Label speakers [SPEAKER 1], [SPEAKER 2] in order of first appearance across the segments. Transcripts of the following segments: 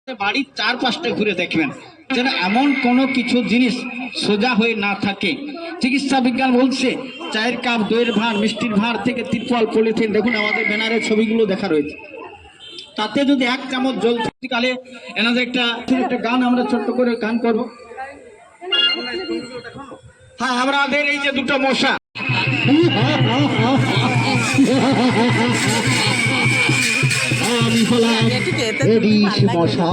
[SPEAKER 1] বাড়ির চারপাশটা ঘুরে দেখবেন যেন এমন কোনো কিছু জিনিস সোজা হয়ে না থাকে। চিকিৎসা বিজ্ঞান বলছে চায়ের কাপ, দইয়ের ভাঁড়, মিষ্টির ভাঁড় থেকে তিরপল, পলিথিন, দেখুন আমাদের ব্যানারের ছবিগুলো দেখা রয়েছে, তাতে যদি এক চামচ জল কালে এনাদের একটা গান আমরা ছোট্ট করে গান করব। হ্যাঁ, আমাদের এই যে দুটো মশা
[SPEAKER 2] আমি হলাম এডিস মশা,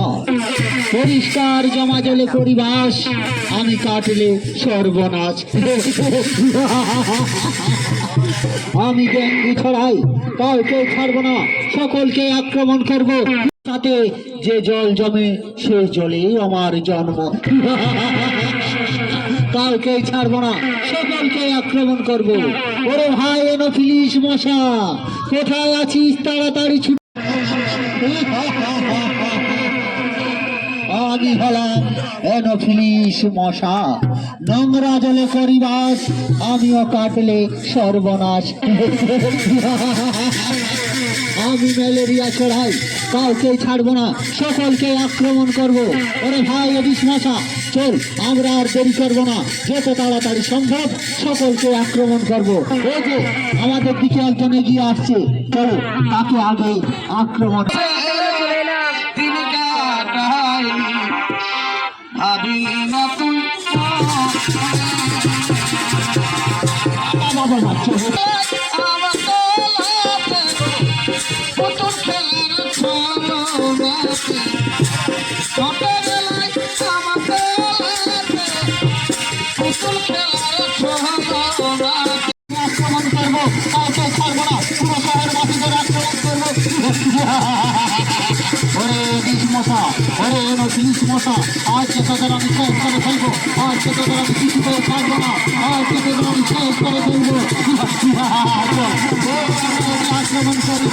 [SPEAKER 2] পরিষ্কার জমা জলে পরিবাস, আমি কাটলে সর্বনাশ। আমি ডেঙ্গু ছড়াই, কাউকে ছাড়বো না, সকলকে আক্রমণ করব, তাতে যে জল জমে সেই জলেই আমার জন্ম। কাউকে ছাড়বো না, সকলকে আক্রমণ করব। ওরে ভাই এনোফিলিস মশা, কোথায় আছিস? তাড়াতাড়ি ছুট। আমি হলাম এনোফিলিস মশা, নোংরা জলে পরিবাস, আমিও কাটলে সর্বনাশ। আমি ম্যালেরিয়া ছড়াই, কাউকে ছাড়বো না, সকলকে আক্রমণ করব। ওরে ভাই এডিস মশা, চল আমরা আর দেরি করবো না, যত তাড়াতাড়ি সম্ভব সকলকে আক্রমণ করব। এই যে আমাদের দিকে একজন এগিয়ে আসছে, চলো তাকে আগে আক্রমণ। আক্রমণ করবো, কাউকে ছাড়বো না, পুরো শহরবাসীদের আক্রমণ করবো। ওরে বিষ মশা, ওরে এনোফিলিস মশা, আজকে তোদের আমি শেষ করে ফেলবো, আজকে তোদের আমি কিছুতেও ছাড়বো না, আজকে তোদের আমি শেষ করে ফেলবো। আক্রমণ করি,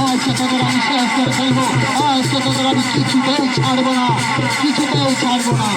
[SPEAKER 2] আজকে তোদের আমি শেষ করে ফেলবো, আজকে তোদের আমি কিছুতেও ছাড়বো না, কিছুতেও ছাড়বো না।